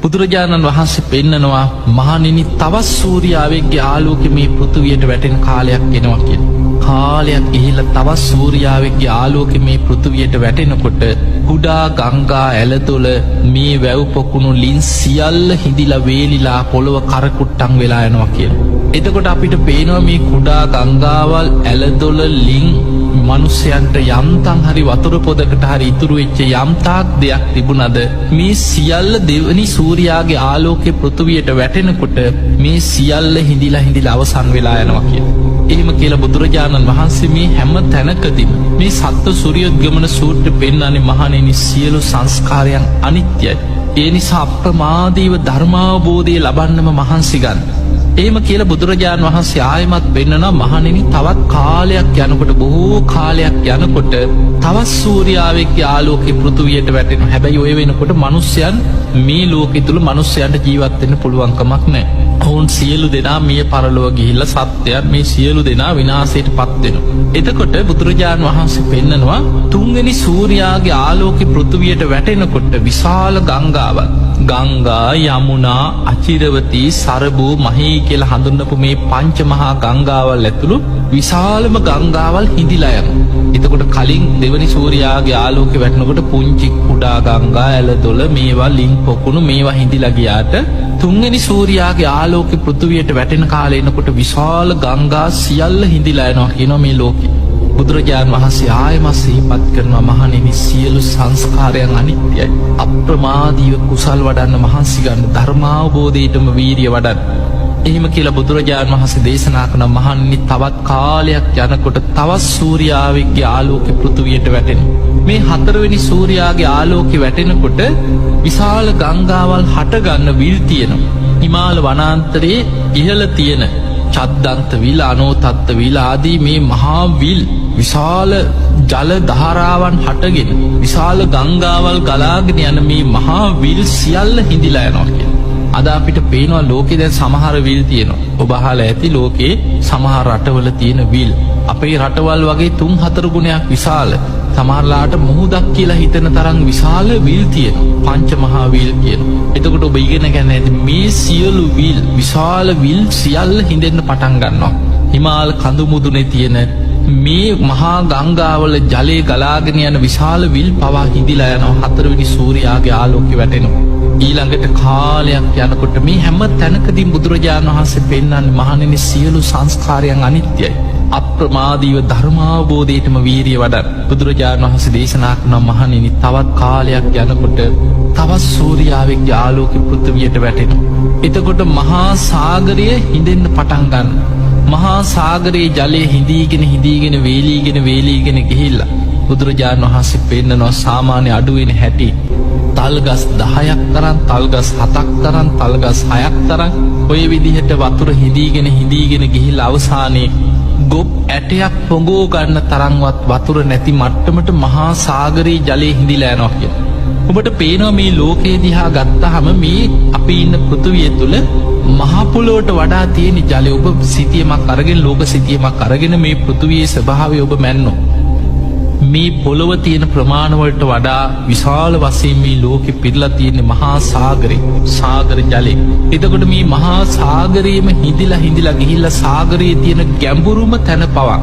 බුදුරජාණන් වහන්සේ පෙන්නනවා මහණෙනි තවත් සූර්යාවෙක්ගේ ආලෝකෙ මේ පෘථුවියට වැටෙන කාලයක් එනවා කියලා. කාලයක් ගිහිල්ලා තවත් සූර්යාවෙක්ගේ ආලෝකෙ මේ පෘථුවියට වැටෙනකොට කුඩා ගංගා ඇලදොල මේ වැව් පොකුණු ලින් සියල්ල හිඳිලා වේලිලා පොළොව කරකුට්ටම් වෙලා යනවා කියලා. එතකොට අපිට පේනවා මේ කුඩා ගංගාවල් ඇලදොල ලින් මනුස්සයන්ට යම්තන් හරි වතුර පොදකට හරි ඉතුරු වෙච්ච යම්තාක් දෙයක් තිබුණද මේ සියල්ල දෙවනි සූර්යාගේ ආලෝකය පෘථුවියට වැටෙනකොට මේ සියල්ල හිඳිලා අවසන් වෙලා යනවා කියලා. එහෙම කියලා බුදුරජාණන් වහන්සේ මේ හැම තැනකදීම මේ සත්ත්ව සූර්යෝද්ගමන සූත්‍රය පෙන්නන්නේ මහණෙනි සියලු සංස්කාරයන් අනිත්‍යයි. ඒ නිසා අප්‍රමාදීව ධර්මාවබෝධය ලබන්නම මහන්සි ගන්න. එහෙම කියලා බුදුරජාණන් වහන්සේ ආයමත් වෙන්නනවා මහණෙනි තවත් කාලයක් යනකොට බොහෝ කාලයක් යනකොට තවත් සූර්යාවෙක්ගේ ආලෝකය පෘථුවියට වැටෙනවා. හැබැයි ඔය වෙනකොට මිනිස්යන් මේ ලෝකෙ තුල මිනිස්යන්ට ජීවත් වෙන්න පුළුවන් කමක් නැහැ. ඔවුන් සියලු දෙනා මිය පරලොව ගිහිල්ලා සත්‍යයන් මේ සියලු දෙනා විනාශයට පත් වෙනවා. එතකොට බුදුරජාණන් වහන්සේ පෙන්නනවා තුන්වෙනි සූර්යාගේ ආලෝකය පෘථුවියට වැටෙනකොට විශාල ගංගාවක් ගංගා යමුනා අචිරවතී සරබූ මහී කියලා හඳුන්වපු මේ පංච මහා ගංගාවල් ඇතුළු විශාලම ගංගාවල් හිඳිලා යනවා. එතකොට කලින් දෙවනි සූර්යාගේ ආලෝකය වැටෙනකොට පුංචි කුඩා ගංගා ඇලදොල මේවා ලින් පොකුණු මේවා හිඳිලා ගියාට තුන්වෙනි සූර්යාගේ ආලෝකය පෘථුවියට වැටෙන කාලේ එනකොට විශාල ගංගා සියල්ල හිඳිලා යනවා කියනවා මේ ලෝකෙ. බුදුරජාණන් වහන්සේ ආයමත් සිහිපත් කරනවා මහණෙනි සියලු සංස්කාරයන් අනිත්‍යයි. අප්‍රමාදීව කුසල් වඩන්න මහන්සි ගන්න ධර්මාවබෝධයටම වීරිය වඩන්න. එහෙම කියලා බුදුරජාණන් වහන්සේ දේශනා කරන මහණෙනි තවත් කාලයක් යනකොට තවත් සූර්යාවෙක්ගේ ආලෝකය පෘථුවියට වැටෙනවා. මේ හතරවෙනි සූර්යාගේ ආලෝකය වැටෙනකොට විශාල ගංගාවල් හටගන්න විල් තියෙනවා. හිමාල වනාන්තරයේ ඉහළ තියෙන චද්දන්ත විල් අනෝතත්ත විල් ආදී මේ මහා විල් විශාල ජල ධාරාවන් හටගෙන විශාල ගංගාවල් ගලාගෙන යන මේ මහා විල් සියල්ල හිඳිලා යනවා කියලා. අද අපිට පේනවා ලෝකේ දැන් සමහර විල් තියෙනවා. ඔබ අහලා ඇති ලෝකේ සමහර රටවල තියෙන විල් අපේ රටවල් වගේ 3-4 ගුණයක් විශාල. සමහරලාට මුහුදක් කියලා හිතන තරම් විශාල විල් තියෙනවා. පංච මහා විල් කියනවා. එතකොට ඔබ ඉගෙන ගන්න ඇති මේ සියලු විල් විශාල විල් සියල්ල හිඳෙන්න පටන් ගන්නවා. හිමාල කඳු මුදුනේ තියෙන මේ මහා ගංගාවල ජලය ගලාගෙන යන විශාල විල් පවා හිඳිලා යනවා. හතරවෙනි සූර්යාගේ ආලෝකය වැටෙනවා. ඊළඟට කාලයක් යනකොට මේ හැම තැනකදී බුදුරජාණන් වහන්සේ පෙන්වන්නේ මහණෙනි සියලු සංස්කාරයන් අනිත්‍යයි. අප්‍රමාදීව ධර්මාවබෝධයටම වීරිය වඩන්න. බුදුරජාණන් වහන්සේ දේශනා කරන මහණෙනි තවත් කාලයක් යනකොට තවත් සූර්යාවෙක්ගේ ආලෝකය පෘථිවියට වැටෙනවා. එතකොට මහා සාගරය හිඳෙන්න පටන් ගන්නවා. මහා සාගරයේ ජලය හිඳීගෙන වේලීගෙන ගිහිල්ලා බුදුරජාණන් වහන්සේ පෙන්නනවා සාමාන්‍ය අඩුවෙන හැටි තල්ගස් 10ක් තරම් තල්ගස් 7ක් තරම් තල්ගස් 6ක් තරම් ඔය විදිහට වතුර හිඳීගෙන ගිහිල්ලා අවසානයේ ගොබ් ඇටයක් පොඟෝ ගන්න තරම්වත් වතුර නැති මට්ටමට මහා සාගරයේ ජලය හිඳිලා යනවා කියලා. ඔබට පේනවා මේ ලෝකේ දිහා ගත්තාම මේ අපි ඉන්න පෘථිවිය තුල මහ පොළොවට වඩා තියෙන ජලය ඔබ සිතියමක් අරගෙන ලෝක සිතියමක් අරගෙන මේ පෘථිවියේ ස්වභාවය ඔබ මැන්නෝ. මේ පොළොව තියෙන ප්‍රමාණ වලට වඩා විශාල වශයෙන් මේ ලෝකෙ පිරලා තියෙන මහා සාගර ජලය. එතකොට මේ මහා සාගරයේම හිඳිලා ගිහිල්ලා සාගරයේ තියෙන ගැඹුරුම තැන පවා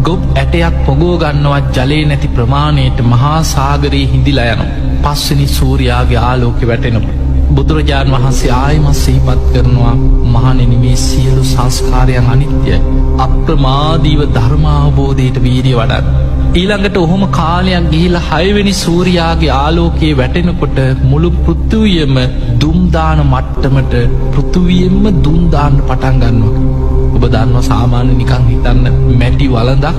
ගොබ් ඇටයක් පොඟෝ ගන්නවා ජලය නැති ප්‍රමාණයට මහා සාගරයේ හිඳිලා යනවා. පස්වෙනි සූර්යාගේ ආලෝකය වැටෙනකොට බුදුරජාණන් වහන්සේ ආයමත් සිහිපත් කරනවා මහණෙනි මේ සියලු සංස්කාරයන් අනිත්‍යයි. අප්‍රමාදීව ධර්මාවබෝධයට වීරිය වඩන්න. ඊළඟට ඔහොම කාලයක් ගිහිලා 6 වෙනි සූර්යාගේ ආලෝකයේ වැටෙනකොට මුළු පෘථිවියම දුම් දාන මට්ටමට පෘථිවියෙම දුම් දාන්න පටන් ගන්නවා. ඔබ දන්නවා සාමාන්‍ය නිකන් හිතන්න මැටි වළඳක්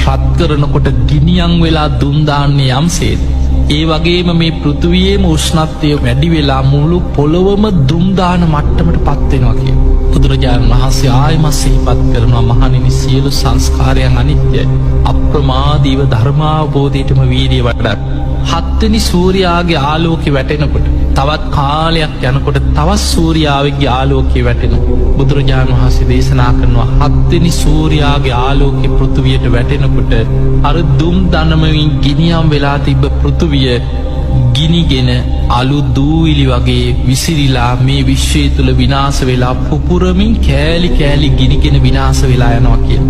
රත් කරනකොට ගිනියම් වෙලා දුම් දාන්නේ යම්සේද ඒ වගේම මේ පෘථිවියේම උෂ්ණත්වය වැඩි වෙලා මුළු පොළොවම දුම් දාන මට්ටමට පත් වෙනවා කියලා. බුදුරජාණන් වහන්සේ ආයමත් සිහිපත් කරනවා මහණෙනි සියලු සංස්කාරයන් අනිත්‍යයි. අප්‍රමාදීව ධර්මාවබෝධයටම වීරිය වඩන්න. 7 වෙනි සූර්යාගේ ආලෝකය වැටෙනකොට තවත් කාලයක් යනකොට තවත් සූර්යාවෙක්ගේ ආලෝකය වැටෙනවා. බුදුරජාණන් වහන්සේ දේශනා කරනවා 7 වෙනි සූර්යාගේ ආලෝකය පෘථිවියට වැටෙනකොට අර දුම් දනමමින් ගිනියම් වෙලා තිබ්බ පෘථිවිය ගිනිගෙන අලු දූවිලි වගේ විසිරිලා මේ විශ්වය තුළ විනාශ වෙලා පුපුරමින් කෑලි කෑලි ගිනිගෙන විනාශ වෙලා යනවා කිය.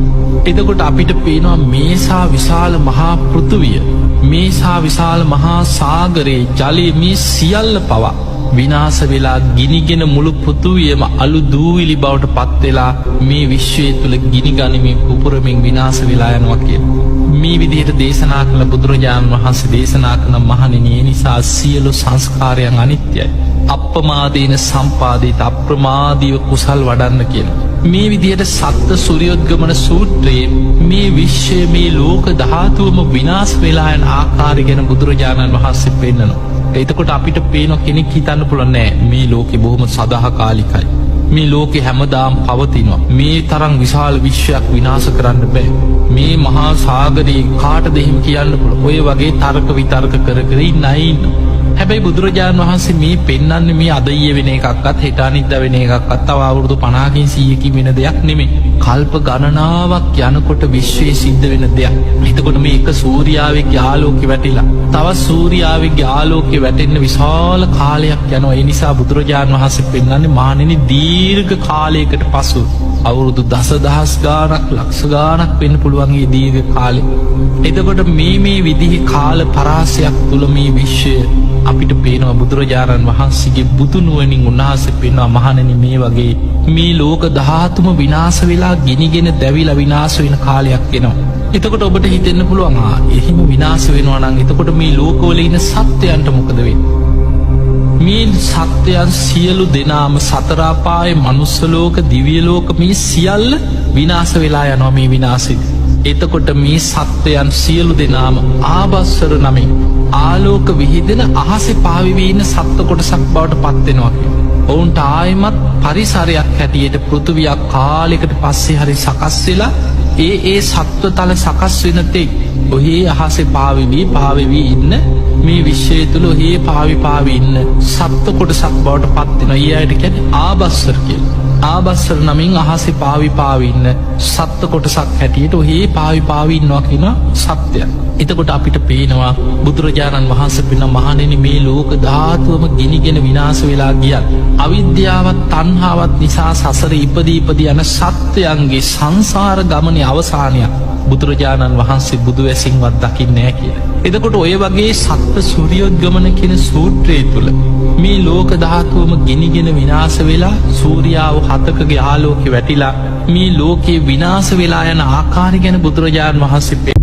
එතකොට අපිට පේනවා මේසා විශාල මහා පෘථුවිය, මේසා විශාල මහා සාගරයේ ජලය මේ සියල්ල පවා විනාශ වෙලා ගිනිගෙන මුළු පෘථුවියම අලු දූවිලි බවට පත්වෙලා මේ විශ්වය තුළ ගිනිගනිමින් පුපුරමින් විනාශ වෙලා යනවා කිය. මේ විදිහට දේශනා කළ බුදුරජාණන් වහන්සේ දේශනා කළ මහණෙනි, නිසා සියලු සංස්කාරයන් අනිත්‍යයි. අප්‍රමාදේන සම්පාදිත අප්‍රමාදීව කුසල් වඩන්න කියන. මේ විදිහට සත්ත සූර්යෝද්ගමන සූත්‍රයේ මේ විශ්වය මේ ලෝක ධාතුවම විනාශ වෙලා යන ආකාරය ගැන බුදුරජාණන් වහන්සේ පෙන්නනවා. එතකොට අපිට පේන කෙනෙක් හිතන්න පුළුවන් නෑ මේ ලෝකෙ බොහොම සදාකාලිකයි. මේ ලෝකෙ හැමදාම් පවතිනවා. මේ තරම් විශාල විශ්වයක් විනාශ කරන්න බෑ. මේ මහා සාගරයේ කාට දෙහිම කියන්න පුළුවන්. ඔය වගේ තර්ක විතර්ක කර කර ඉන්න. හැබැයි බුදුරජාණන් වහන්සේ මේ පෙන්වන්නේ මේ අද ඊයේ වෙන එකක්වත් හෙට අනිද්දා වෙන එකක්වත් තව අවුරුදු 50කින් 100කින් වෙන දෙයක් නෙමෙයි. කල්ප ගණනාවක් යනකොට විශ්වයේ සිද්ධ වෙන දෙයක්. එතකොට මේ එක සූර්යාවෙක්ගේ ආලෝකෙ වැටිලා තවත් සූර්යාවෙක්ගේ ආලෝකෙ වැටෙන්න විශාල කාලයක් යනවා. ඒ නිසා බුදුරජාණන් වහන්සේ පෙන්වන්නේ මහණෙනි දීර්ඝ කාලයකට පසු අවුරුදු දසදහස් ගානක් ලක්ෂ ගානක් වෙන්න පුළුවන් මේ දීර්ඝ කාලෙ. එතකොට මේ විදිහේ කාල පරාසයක් තුල මේ විශ්වය අපිට පේනවා බුදුරජාණන් වහන්සේගේ බුදු නුවණින් උන්වහන්සේ පෙන්වනවා මහණෙනි මේ වගේ මේ ලෝක ධාතුම විනාශ වෙලා ගිනිගෙන දැවිලා විනාශ වෙන කාලයක් එනවා. එතකොට ඔබට හිතෙන්න පුළුවන් එහෙම විනාශ වෙනවා නම් එතකොට මේ ලෝකවල ඉන්න සත්වයන්ට මොකද වෙන්නේ? මේ සත්වයන් සියලු දෙනාම සතර අපායේ මනුස්ස ලෝක දිව්‍ය ලෝක මේ සියල්ල විනාශ වෙලා යනවා මේ විනාශෙදි. එතකොට මේ සත්වයන් සියලු දෙනාම ආභස්සර නමින් ආලෝක විහිදෙන අහසේ පාවිවී ඉන්න සත්ව කොටසක් බවට පත්වෙනවා කියලා. ඔවුන්ට ආයෙමත් පරිසරයක් හැටියට පෘථුවියක් කාලයකට පස්සේ හරි සකස් වෙලා ඒ සත්ව තල සකස් වෙන තෙක් ඔහේ අහසේ පාවිවී ඉන්න මේ විශ්වය තුළ ඔහේ පාවි ඉන්න සත්ව කොටසක් බවට පත්වෙනවා. ඒ අයට කියන්නේ ආභස්සර කියලා. ආභස්සර නමින් අහසේ පාවි ඉන්න සත්ව කොටසක් හැටියට ඔහේ පාවි ඉන්නවා කියන සත්‍යයක්. එතකොට අපිට පේනවා බුදුරජාණන් වහන්සේ පෙන්න මහණෙනි මේ ලෝක ධාතුවම ගිනිගෙන විනාශ වෙලා ගියත් අවිද්‍යාවත් තණ්හාවත් නිසා සසර ඉපදී යන සත්වයන්ගේ සංසාර ගමනේ අවසානයක් බුදුරජාණන් වහන්සේ බුදු වැසින්වත් දකින්නේ නැහැ කියලා. එතකොට ඔය වගේ සත්ත්ව සූර්යෝද්ගමන කියන සූත්‍රය තුල මේ ලෝක ධාතුවම ගිනිගෙන විනාශ වෙලා සූර්යාව 7කගේ ආලෝකෙ වැටිලා මේ ලෝකේ විනාශ වෙලා යන ආකාරය ගැන බුදුරජාණන් වහන්සේ